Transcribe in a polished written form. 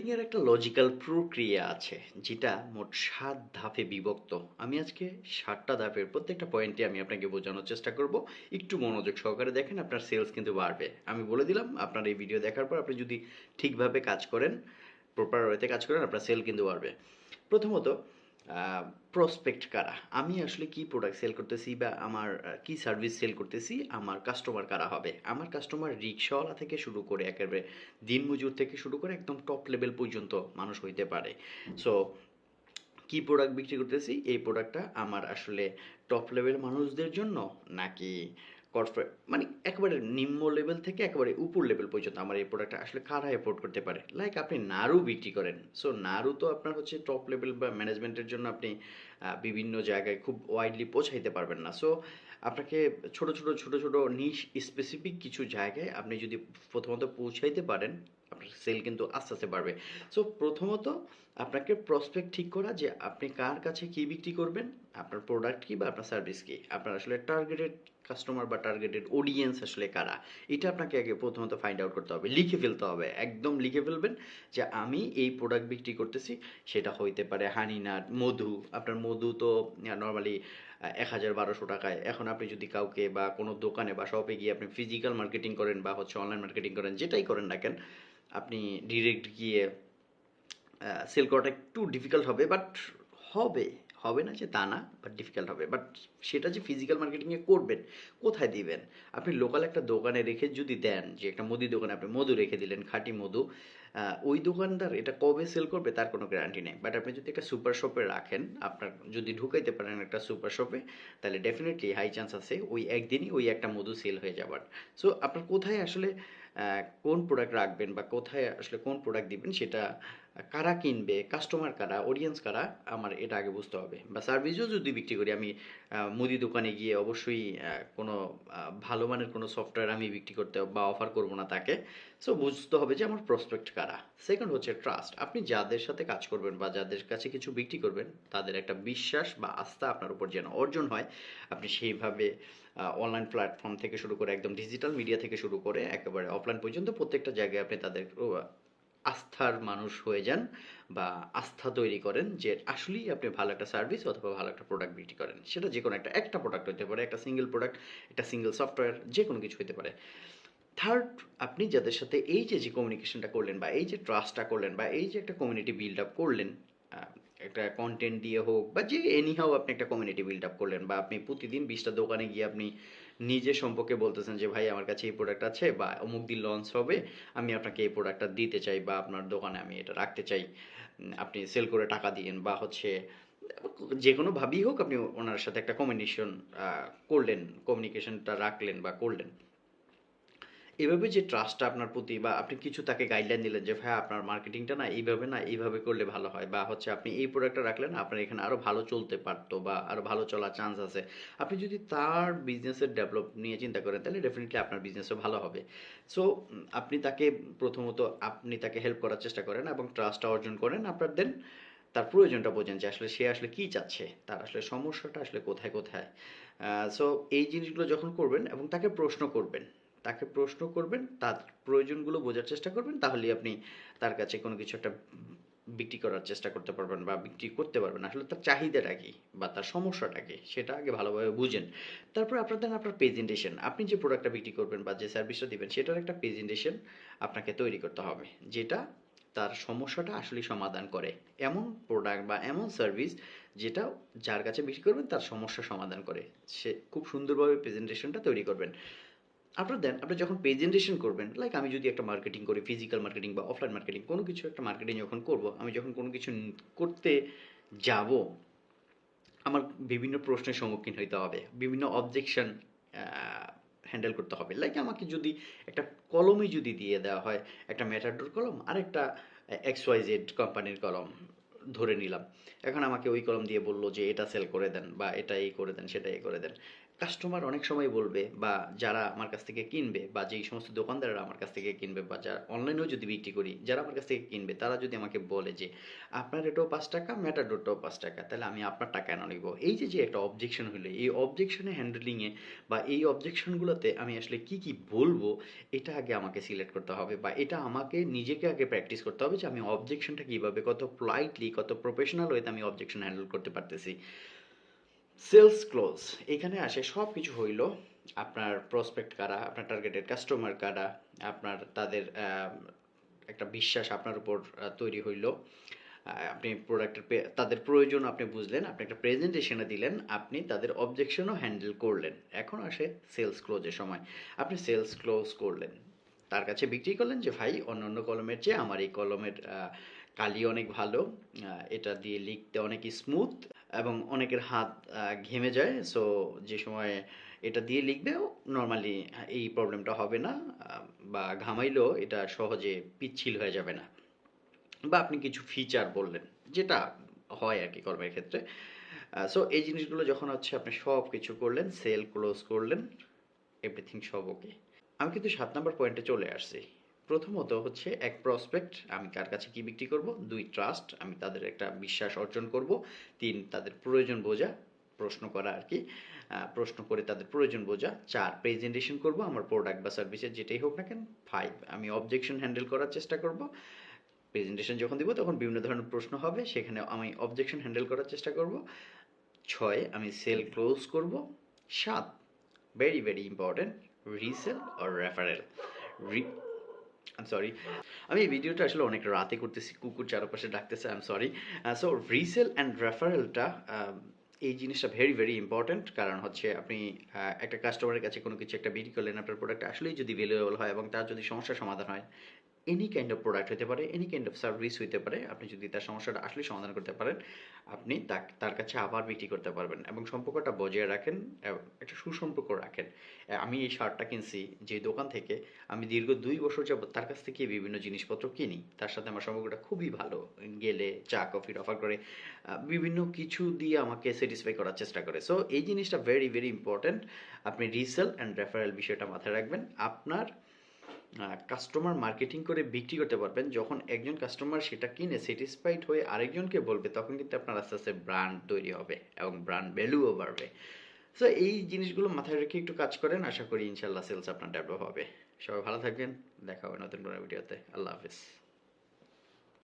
মার্কেটিংয়ের একটা লজিক্যাল প্রক্রিয়া আছে যেটা মোট ৭ ধাপে বিভক্ত। আমি আজকে ৭টা ধাপের প্রত্যেকটা পয়েন্টে আমি আপনাকে বোঝানোর চেষ্টা করব। একটু মনোযোগ সহকারে দেখেন, আপনার সেলস কিন্তু বাড়বে। আমি বলে দিলাম, আপনার এই ভিডিও দেখার পর আপনি যদি ঠিকভাবে কাজ করেন, প্রপার ওয়েতে কাজ করেন, আপনার সেল কিন্তু বাড়বে। প্রথমত, প্রসপেক্ট কারা, আমি আসলে কি প্রোডাক্ট সেল করতেছি বা আমার কি সার্ভিস সেল করতেছি, আমার কাস্টমার কারা হবে। আমার কাস্টমার রিক্সাওয়ালা থেকে শুরু করে একেবারে দিনমজুর থেকে শুরু করে একদম টপ লেভেল পর্যন্ত মানুষ হইতে পারে। সো কি প্রোডাক্ট বিক্রি করতেছি, এই প্রোডাক্টটা আমার আসলে টপ লেভেল মানুষদের জন্য, নাকি কর্পোরেট মানে একেবারে নিম্ন লেভেল থেকে একেবারে উপর লেভেল পর্যন্ত আমার এই প্রোডাক্টটা আসলে কারা এফোর্ড করতে পারে। লাইক আপনি নাড়ু বিক্রি করেন, সো নাড়ু তো আপনার হচ্ছে টপ লেভেল বা ম্যানেজমেন্টের জন্য আপনি বিভিন্ন জায়গায় খুব ওয়াইডলি পৌঁছাইতে পারবেন না। সো আপনাকে ছোট ছোট নিশ স্পেসিফিক কিছু জায়গায় আপনি যদি প্রথমত পৌঁছাইতে পারেন, আপনার সেল কিন্তু আস্তে আস্তে বাড়বে। সো প্রথমত আপনাকে প্রসপেক্ট ঠিক করা যে আপনি কার কাছে কি বিক্রি করবেন, আপনার প্রোডাক্ট কি বা আপনার সার্ভিস কি, আপনার আসলে টার্গেটেড কাস্টমার বা টার্গেটেড অডিয়েন্স আসলে কারা, এটা আপনাকে আগে প্রথমত ফাইন্ড আউট করতে হবে, লিখে ফেলতে হবে, একদম লিখে ফেলবেন যে আমি এই প্রোডাক্ট বিক্রি করতেছি। সেটা হইতে পারে হানিনাট, মধু। আপনার মধু তো নর্মালি ১,০০০-১,২০০ টাকায়। এখন আপনি যদি কাউকে বা কোনো দোকানে বা শপে গিয়ে আপনি ফিজিক্যাল মার্কেটিং করেন বা হচ্ছে অনলাইন মার্কেটিং করেন, যেটাই করেন না কেন, আপনি ডিরেক্ট গিয়ে সেল করাটা একটু ডিফিকাল্ট হবে, বাট হবে, হবে না যে তা না, বাট ডিফিকাল্ট হবে। বাট সেটা যে ফিজিক্যাল মার্কেটিংয়ে করবেন, কোথায় দিবেন? আপনি লোকাল একটা দোকানে রেখে যদি দেন, যে একটা মুদি দোকানে আপনি মধু রেখে দিলেন, খাঁটি মধু, ওই দোকানদার এটা কবে সেল করবে তার কোনো গ্যারান্টি নেই। বাট আপনি যদি একটা সুপার শপে রাখেন, আপনার যদি ঢুকাইতে পারেন একটা সুপার শপে, তাহলে ডেফিনেটলি হাই চান্স আছে ওই একদিনই ওই একটা মধু সেল হয়ে যাবার। সো আপনার কোথায় আসলে কোন প্রোডাক্ট রাখবেন বা কোথায় আসলে কোন প্রোডাক্ট দিবেন, সেটা কারা কিনবে, কাস্টমার কারা, অডিয়েন্স কারা, আমার এটা আগে বুঝতে হবে। বা সার্ভিসও যদি বিক্রি করি আমি, মুদি দোকানে গিয়ে অবশ্যই কোনো ভালো মানের কোনো সফটওয়্যার আমি বিক্রি করতে বা অফার করব না তাকে। সো বুঝতে হবে যে আমার প্রসপেক্ট কারা। সেকেন্ড হচ্ছে ট্রাস্ট, আপনি যাদের সাথে কাজ করবেন বা যাদের কাছে কিছু বিক্রি করবেন, তাদের একটা বিশ্বাস বা আস্থা আপনার উপর যেন অর্জন হয়। আপনি সেইভাবে অনলাইন প্ল্যাটফর্ম থেকে শুরু করে একদম ডিজিটাল মিডিয়া থেকে শুরু করে একেবারে অফলাইন পর্যন্ত প্রত্যেকটা জায়গায় আপনি তাদের আস্থার মানুষ হয়ে যান, বা আস্থা তৈরি করেন যে আসলেই আপনি ভালো একটা সার্ভিস অথবা ভালো একটা প্রোডাক্ট বিক্রি করেন। সেটা যে কোনো একটা প্রোডাক্ট হতে পারে, একটা সিঙ্গেল প্রোডাক্ট, একটা সিঙ্গেল সফটওয়্যার, যে কোনো কিছু হতে পারে। থার্ড, আপনি যাদের সাথে এই যে কমিউনিকেশনটা করলেন বা এই যে ট্রাস্টটা করলেন বা এই যে একটা কমিউনিটি বিল্ড আপ করলেন, আহ, একটা কন্টেন্ট দিয়ে হোক বা যে এনিহাও আপনি একটা কমিউনিটি বিল্ড আপ করলেন, বা আপনি প্রতিদিন 20টা দোকানে গিয়ে আপনি নিজের সম্পর্কে বলতেছেন যে ভাই আমার কাছে এই প্রোডাক্ট আছে বা অমুক দিন লঞ্চ হবে, আমি আপনাকে এই প্রোডাক্টটা দিতে চাই বা আপনার দোকানে আমি এটা রাখতে চাই, আপনি সেল করে টাকা দিয়েন বা হচ্ছে যে কোনোভাবেই হোক আপনি ওনার সাথে একটা কমিউনিকেশন করলেন, কমিউনিকেশনটা রাখলেন বা করলেন। এভাবে যে ট্রাস্টটা আপনার প্রতি, বা আপনি কিছু তাকে গাইডলাইন দিলেন যে ভাই আপনার মার্কেটিংটা না এইভাবে না এইভাবে করলে ভালো হয়, বা হচ্ছে আপনি এই প্রোডাক্টটা রাখলেন আপনার এখানে আরও ভালো চলতে পারতো বা আরও ভালো চলার চান্স আছে। আপনি যদি তার বিজনেসের ডেভেলপ নিয়ে চিন্তা করেন, তাহলে ডেফিনেটলি আপনার বিজনেসও ভালো হবে। সো আপনি তাকে প্রথমত আপনি তাকে হেল্প করার চেষ্টা করেন এবং ট্রাস্টটা অর্জন করেন। আপনার দেন তার প্রয়োজনটা বোঝেন যে আসলে সে আসলে কী চাচ্ছে, তার আসলে সমস্যাটা আসলে কোথায় কোথায়। সো এই জিনিসগুলো যখন করবেন এবং তাকে প্রশ্ন করবেন, তার প্রয়োজনগুলো বোঝার চেষ্টা করবেন, তাহলেই আপনি তার কাছে কোনো কিছু একটা বিক্রি করার চেষ্টা করতে পারবেন বা বিক্রি করতে পারবেন। আসলে তার চাহিদাটা কি বা তার সমস্যাটা কি, সেটা আগে ভালোভাবে বুঝেন। তারপরে আপনার প্রেজেন্টেশন, আপনি যে প্রোডাক্টটা বিক্রি করবেন বা যে সার্ভিসটা দিবেন, সেটার একটা প্রেজেন্টেশন আপনাকে তৈরি করতে হবে, যেটা তার সমস্যাটা আসলেই সমাধান করে। এমন প্রোডাক্ট বা এমন সার্ভিস যেটা যার কাছে বিক্রি করবেন তার সমস্যা সমাধান করে। সে খুব সুন্দরভাবে প্রেজেন্টেশনটা তৈরি করবেন। আপনি যখন প্রেজেন্টেশন করবেন, লাইক আমি যদি একটা মার্কেটিং করি, ফিজিক্যাল মার্কেটিং বা অফলাইন মার্কেটিং, কোনো কিছু একটা মার্কেটিং যখন করব, আমি যখন কোনো কিছু করতে যাব, আমার বিভিন্ন প্রশ্নের সম্মুখীন হইতে হবে, বিভিন্ন অবজেকশন হ্যান্ডেল করতে হবে। লাইক আমাকে যদি একটা কলমই যদি দিয়ে দেওয়া হয়, একটা ম্যাটাডোর কলম আর একটা XYZ কোম্পানির কলম ধরে নিলাম, এখন আমাকে ওই কলম দিয়ে বললো যে এটা সেল করে দেন বা এটা এই করে দেন সেটা এই করে দেন, কাস্টমার অনেক সময় বলবে বা যারা আমার কাছ থেকে কিনবে বা যেই সমস্ত দোকানদাররা আমার কাছ থেকে কিনবে বা যারা অনলাইনেও যদি বিক্রি করি যারা আমার কাছ থেকে কিনবে তারা যদি আমাকে বলে যে আপনার এটাও 5 টাকা ম্যাটাডোরটাও 5 টাকা, তাহলে আমি আপনারটা কেন নিব? এই যে যে একটা অবজেকশন হলো, এই অবজেকশনে হ্যান্ডেলিংয়ে বা এই অবজেকশনগুলোতে আমি আসলে কি কি বলবো এটা আগে আমাকে সিলেক্ট করতে হবে বা এটা আমাকে নিজেকে আগে প্র্যাকটিস করতে হবে যে আমি অবজেকশনটা কীভাবে কত পোলাইটলি কত প্রফেশনাল ওয়েতে আমি অবজেকশন হ্যান্ডেল করতে পারতেছি। সেলস ক্লোজ এখানে আসে সব কিছু হইল আপনার প্রসপেক্ট কারা, আপনার টার্গেটেড কাস্টমার কারা, আপনার তাদের একটা বিশ্বাস আপনার উপর তৈরি হইল, আপনি প্রোডাক্টের তাদের প্রয়োজন আপনি বুঝলেন, আপনি একটা প্রেজেন্টেশনে দিলেন, আপনি তাদের অবজেকশনও হ্যান্ডেল করলেন। এখন আসে সেলস ক্লোজের সময়। আপনি সেলস ক্লোজ করলেন, তার কাছে বিক্রি করলেন যে ভাই অন্য অন্য কলমের চেয়ে আমার এই কলমের কালি অনেক ভালো, এটা দিয়ে লিখতে অনেক স্মুথ এবং অনেকের হাত ঘেমে যায়, সো যে সময় এটা দিয়ে লিখবেও নর্মালি এই প্রবলেমটা হবে না, বা ঘামাইলেও এটা সহজে পিচ্ছিল হয়ে যাবে না। বা আপনি কিছু ফিচার বললেন যেটা হয় আর কি কর্মের ক্ষেত্রে। সো এই জিনিসগুলো যখন হচ্ছে আপনি সব কিছু করলেন, সেল ক্লোজ করলেন, এভরিথিং সব ওকে। আমি কিন্তু 7 নম্বর পয়েন্টে চলে আসছি। প্রথমত হচ্ছে এক প্রসপেক্ট, আমি কার কাছে কি বিক্রি করব। 2 ট্রাস্ট, আমি তাদের একটা বিশ্বাস অর্জন করব। 3 তাদের প্রয়োজন বোঝা, প্রশ্ন করা আর কি, প্রশ্ন করে তাদের প্রয়োজন বোঝা। 4 প্রেজেন্টেশন করব আমার প্রোডাক্ট বা সার্ভিসের যেটাই হোক না কেন। 5 আমি অবজেকশন হ্যান্ডেল করার চেষ্টা করব। প্রেজেন্টেশন যখন দিব তখন বিভিন্ন ধরনের প্রশ্ন হবে, সেখানে আমি অবজেকশন হ্যান্ডেল করার চেষ্টা করব। 6 আমি সেল ক্লোজ করব। 7 very very important, resale or referral. I sorry, আমি এই ভিডিওটা আসলে অনেক রাতে করতেছি, কুকুর চারপাশে ডাকতেছে, I am sorry. So resell and রেফারেলটা, এই জিনিসটা ভেরি ভেরি ইম্পর্ট্যান্ট। কারণ হচ্ছে আপনি একটা কাস্টমারের কাছে কোনো কিছু একটা বিক্রি করলেন, আপনার প্রোডাক্ট আসলেই যদি ভ্যালুয়েবল হয় এবং তার যদি সমস্যার সমাধান হয়, এনি কাইন্ড অফ প্রোডাক্ট হতে পারে, এনি কাইন্ড অফ সার্ভিস হইতে পারে, আপনি যদি তার সমস্যাটা আসলে সমাধান করতে পারেন, আপনি তার কাছে আবার বিক্রি করতে পারবেন এবং সম্পর্কটা বজায় রাখেন, একটা সুসম্পর্ক রাখেন। আমি এই শার্টটা কিনছি যে দোকান থেকে, আমি দীর্ঘ 2 বছর যাবত তার কাছ থেকে বিভিন্ন জিনিসপত্র কিনি, তার সাথে আমার সম্পর্কটা খুবই ভালো। গেলে চা কফির অফার করে, বিভিন্ন কিছু দিয়ে আমাকে স্যাটিসফাই করার চেষ্টা করে। সো এই জিনিসটা ভেরি ভেরি ইম্পর্ট্যান্ট। আপনি রিসেল অ্যান্ড রেফারেল বিষয়টা মাথায় রাখবেন। আপনার কাস্টমার মার্কেটিং করে বিক্রি করতে পারবেন যখন একজন কাস্টমার সেটা কিনে স্যাটিসফাইড হয়ে আরেকজনকে বলবে, তখন কিন্তু আপনার আস্তে আস্তে ব্র্যান্ড তৈরি হবে এবং ব্র্যান্ড ভ্যালুও বাড়বে। সো এই জিনিসগুলো মাথায় রেখে একটু কাজ করেন, আশা করি ইনশাল্লাহ সেলস আপনার ডেভেলপ হবে। সবাই ভালো থাকবেন, দেখা হবে নতুন কোনো ভিডিওতে। আল্লাহ হাফিজ।